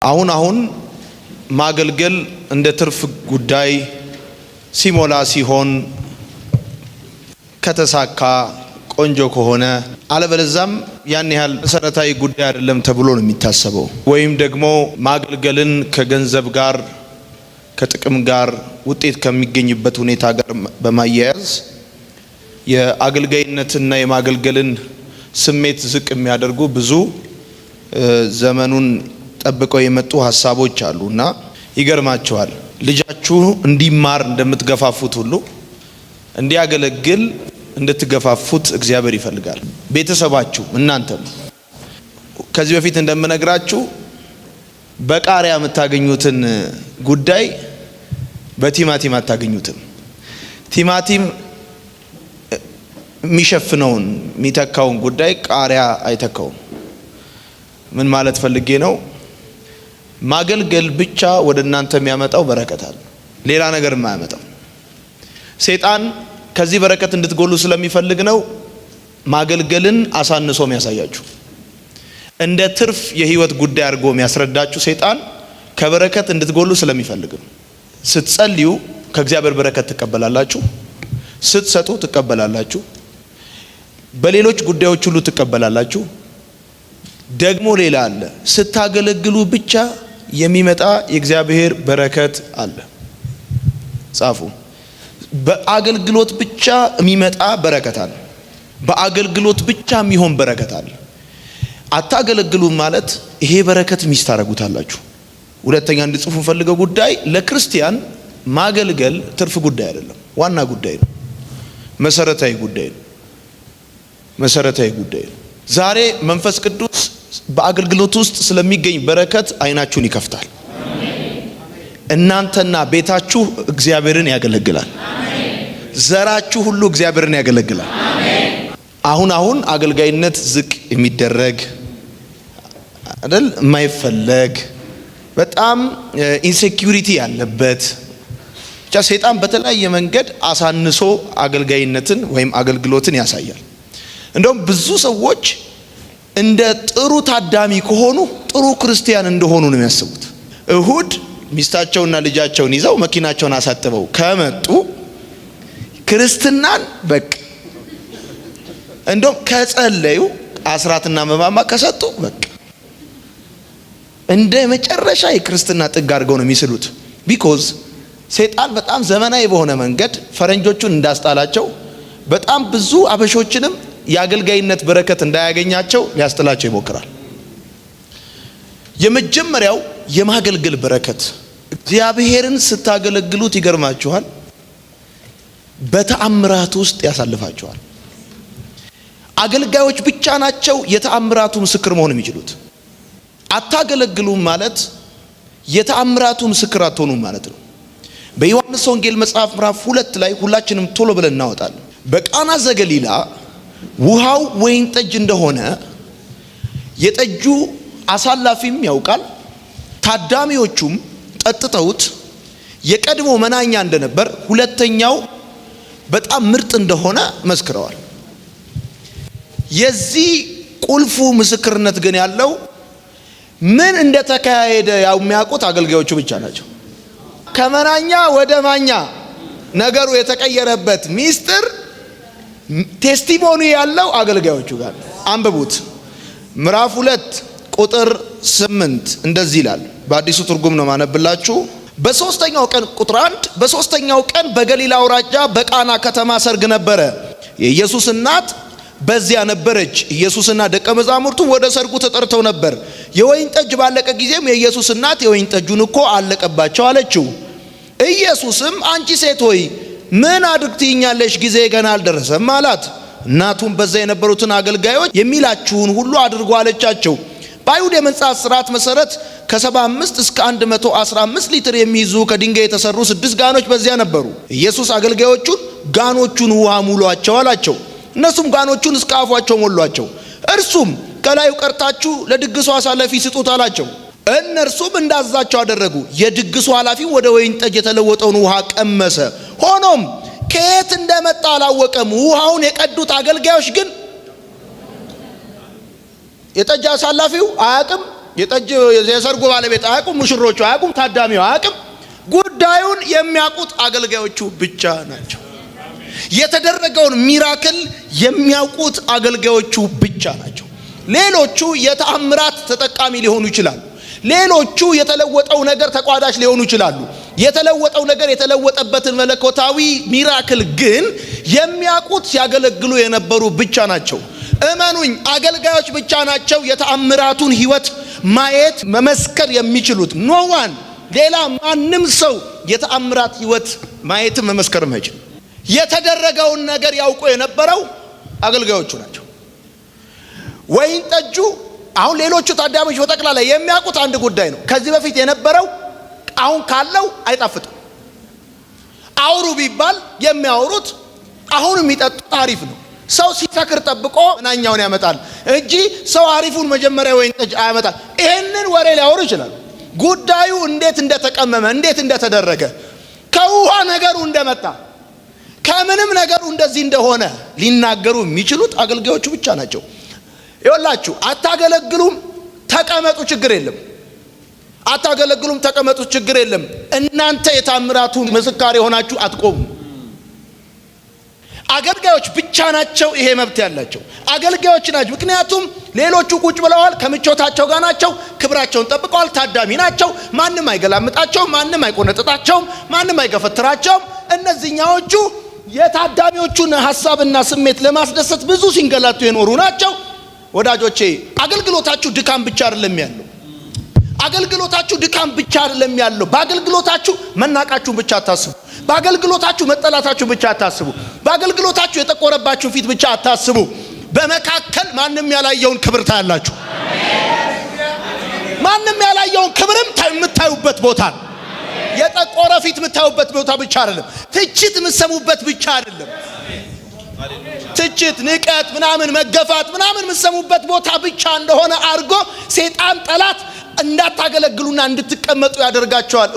አሁን ማገልገል እንደ ትርፍ ጉዳይ ሲሞላ ሲሆን ከተሳካ ቆንጆ ከሆነ አለበለዛም ያን ያህል መሰረታዊ ጉዳይ አይደለም ተብሎ ነው የሚታሰበው። ወይም ደግሞ ማገልገልን ከገንዘብ ጋር ከጥቅም ጋር ውጤት ከሚገኝበት ሁኔታ ጋር በማያያዝ የአገልጋይነትና የማገልገልን ስሜት ዝቅ የሚያደርጉ ብዙ ዘመኑን ጠብቀው የመጡ ሐሳቦች አሉና ይገርማቸዋል። ልጃችሁ እንዲማር እንደምትገፋፉት ሁሉ እንዲያገለግል እንድትገፋፉት እግዚአብሔር ይፈልጋል። ቤተሰባችሁ እናንተም ከዚህ በፊት እንደምነግራችሁ በቃሪያ የምታገኙትን ጉዳይ በቲማቲም አታገኙትም። ቲማቲም የሚሸፍነውን የሚተካውን ጉዳይ ቃሪያ አይተካውም። ምን ማለት ፈልጌ ነው? ማገልገል ብቻ ወደ እናንተ የሚያመጣው በረከት አለ፣ ሌላ ነገር የማያመጣው። ሰይጣን ከዚህ በረከት እንድትጎሉ ስለሚፈልግ ነው ማገልገልን አሳንሶ የሚያሳያችሁ። እንደ ትርፍ የህይወት ጉዳይ አድርጎ የሚያስረዳችሁ ሰይጣን ከበረከት እንድትጎሉ ስለሚፈልግ ነው። ስትጸልዩ ከእግዚአብሔር በረከት ትቀበላላችሁ፣ ስትሰጡ ትቀበላላችሁ፣ በሌሎች ጉዳዮች ሁሉ ትቀበላላችሁ። ደግሞ ሌላ አለ፣ ስታገለግሉ ብቻ የሚመጣ የእግዚአብሔር በረከት አለ። ጻፉ። በአገልግሎት ብቻ የሚመጣ በረከት አለ። በአገልግሎት ብቻ የሚሆን በረከት አለ። አታገለግሉም ማለት ይሄ በረከት ሚስት ታረጉታላችሁ። ሁለተኛ እንድጽፉ ፈልገው ጉዳይ ለክርስቲያን ማገልገል ትርፍ ጉዳይ አይደለም፣ ዋና ጉዳይ ነው። መሰረታዊ ጉዳይ ነው። መሰረታዊ ጉዳይ ነው። ዛሬ መንፈስ ቅዱስ በአገልግሎት ውስጥ ስለሚገኝ በረከት አይናችሁን ይከፍታል። እናንተና ቤታችሁ እግዚአብሔርን ያገለግላል። ዘራችሁ ሁሉ እግዚአብሔርን ያገለግላል። አሁን አገልጋይነት ዝቅ የሚደረግ አይደል? የማይፈለግ በጣም ኢንሴኪዩሪቲ ያለበት ብቻ ሰይጣን በተለያየ መንገድ አሳንሶ አገልጋይነትን ወይም አገልግሎትን ያሳያል። እንደውም ብዙ ሰዎች እንደ ጥሩ ታዳሚ ከሆኑ ጥሩ ክርስቲያን እንደሆኑ ነው የሚያስቡት። እሁድ ሚስታቸውና ልጃቸውን ይዘው መኪናቸውን አሳጥበው ከመጡ ክርስትናን በቃ እንደውም ከጸለዩ አስራትና መባማ ከሰጡ በቃ እንደ መጨረሻ የክርስትና ጥግ አድርገው ነው የሚስሉት። ቢኮዝ ሰይጣን በጣም ዘመናዊ በሆነ መንገድ ፈረንጆቹን እንዳስጣላቸው በጣም ብዙ አበሾችንም የአገልጋይነት በረከት እንዳያገኛቸው ሊያስጥላቸው ይሞክራል። የመጀመሪያው የማገልገል በረከት እግዚአብሔርን ስታገለግሉት ይገርማችኋል፣ በተአምራት ውስጥ ያሳልፋችኋል። አገልጋዮች ብቻ ናቸው የተአምራቱ ምስክር መሆን የሚችሉት። አታገለግሉም ማለት የተአምራቱ ምስክር አትሆኑም ማለት ነው። በዮሐንስ ወንጌል መጽሐፍ ምዕራፍ 2 ላይ ሁላችንም ቶሎ ብለን እናወጣለን። በቃና ዘገሊላ ውሃው ወይን ጠጅ እንደሆነ የጠጁ አሳላፊም ያውቃል፣ ታዳሚዎቹም ጠጥተውት የቀድሞ መናኛ እንደነበር ሁለተኛው በጣም ምርጥ እንደሆነ መስክረዋል። የዚህ ቁልፉ ምስክርነት ግን ያለው ምን እንደተካሄደ ያው የሚያውቁት አገልጋዮቹ ብቻ ናቸው። ከመናኛ ወደ ማኛ ነገሩ የተቀየረበት ሚስጥር ቴስቲሞኒ ያለው አገልጋዮቹ ጋር። አንብቡት። ምዕራፍ 2 ቁጥር 8 እንደዚህ ይላል። በአዲሱ ትርጉም ነው ማነብላችሁ። በሶስተኛው ቀን ቁጥር 1 በሶስተኛው ቀን በገሊላ አውራጃ በቃና ከተማ ሰርግ ነበረ። የኢየሱስ እናት በዚያ ነበረች። ኢየሱስና ደቀ መዛሙርቱ ወደ ሰርጉ ተጠርተው ነበር። የወይን ጠጅ ባለቀ ጊዜም የኢየሱስ እናት የወይን ጠጁን እኮ አለቀባቸው አለችው። ኢየሱስም አንቺ ሴት ሆይ ምን አድርግ ትይኛለሽ? ጊዜ ገና አልደረሰም አላት። እናቱም በዛ የነበሩትን አገልጋዮች የሚላችሁን ሁሉ አድርጉ አለቻቸው። በአይሁድ የመንጻት ሥርዓት መሰረት ከ75 እስከ 115 ሊትር የሚይዙ ከድንጋይ የተሰሩ 6 ጋኖች በዚያ ነበሩ። ኢየሱስ አገልጋዮቹን ጋኖቹን ውሃ ሙሏቸው አላቸው። እነሱም ጋኖቹን እስከ አፏቸው ሞሏቸው። እርሱም ከላዩ ቀርታችሁ ለድግሱ ኃላፊ ስጡት አላቸው። እነርሱም እንዳዛቸው አደረጉ። የድግሱ ኃላፊ ወደ ወይን ጠጅ የተለወጠውን ውሃ ቀመሰ። ሆኖም ከየት እንደመጣ አላወቀም። ውሃውን የቀዱት አገልጋዮች ግን የጠጅ አሳላፊው አያውቅም፣ የጠጅ የሰርጉ ባለቤት አያውቁም፣ ሙሽሮቹ አያውቁም፣ ታዳሚው አያውቅም። ጉዳዩን የሚያውቁት አገልጋዮቹ ብቻ ናቸው። የተደረገውን ሚራክል የሚያውቁት አገልጋዮቹ ብቻ ናቸው። ሌሎቹ የተአምራት ተጠቃሚ ሊሆኑ ይችላሉ። ሌሎቹ የተለወጠው ነገር ተቋዳሽ ሊሆኑ ይችላሉ። የተለወጠው ነገር የተለወጠበትን መለኮታዊ ሚራክል ግን የሚያውቁት ሲያገለግሉ የነበሩ ብቻ ናቸው። እመኑኝ፣ አገልጋዮች ብቻ ናቸው የተአምራቱን ህይወት ማየት መመስከር የሚችሉት። ኖዋን ሌላ ማንም ሰው የተአምራት ህይወት ማየትም መመስከር አይችልም። የተደረገውን ነገር ያውቁ የነበረው አገልጋዮቹ ናቸው። ወይን ጠጁ አሁን ሌሎቹ ታዳሚዎች በጠቅላላ የሚያውቁት አንድ ጉዳይ ነው። ከዚህ በፊት የነበረው አሁን ካለው አይጣፍጥም። አውሩ ቢባል የሚያወሩት አሁን የሚጠጡት አሪፍ ነው። ሰው ሲሰክር ጠብቆ መናኛውን ያመጣል እንጂ ሰው አሪፉን መጀመሪያ ወይን ጠጅ አያመጣል። ይሄንን ወሬ ሊያወሩ ይችላሉ። ጉዳዩ እንዴት እንደተቀመመ እንዴት እንደተደረገ ከውሃ ነገሩ እንደመጣ ከምንም ነገሩ እንደዚህ እንደሆነ ሊናገሩ የሚችሉት አገልጋዮቹ ብቻ ናቸው። ይኸውላችሁ አታገለግሉም ተቀመጡ ችግር የለም። አታገለግሉም ተቀመጡ ችግር የለም። እናንተ የታምራቱ ምስካር ሆናችሁ አትቆሙ። አገልጋዮች ብቻ ናቸው ይሄ መብት ያላቸው አገልጋዮች ናቸው። ምክንያቱም ሌሎቹ ቁጭ ብለዋል፣ ከምቾታቸው ጋር ናቸው፣ ክብራቸውን ጠብቀዋል፣ ታዳሚ ናቸው። ማንም አይገላምጣቸውም፣ ማንም አይቆነጥጣቸውም፣ ማንም አይገፈትራቸውም። እነዚህኛዎቹ የታዳሚዎቹን ሐሳብና ስሜት ለማስደሰት ብዙ ሲንገላቱ የኖሩ ናቸው። ወዳጆቼ አገልግሎታችሁ ድካም ብቻ አይደለም ያለው። አገልግሎታችሁ ድካም ብቻ አይደለም ያለው። በአገልግሎታችሁ መናቃችሁን ብቻ አታስቡ። በአገልግሎታችሁ መጠላታችሁ ብቻ አታስቡ። በአገልግሎታችሁ የጠቆረባችሁ ፊት ብቻ አታስቡ። በመካከል ማንም ያላየውን ክብር ታያላችሁ። ማንም ያላየውን ክብርም የምታዩበት ቦታ ነው። የጠቆረ ፊት የምታዩበት ቦታ ብቻ አይደለም። ትችት የምትሰሙበት ብቻ አይደለም። ትችት፣ ንቀት፣ ምናምን መገፋት ምናምን የምትሰሙበት ቦታ ብቻ እንደሆነ አድርጎ ሰይጣን ጠላት እንዳታገለግሉና እንድትቀመጡ ያደርጋቸዋል።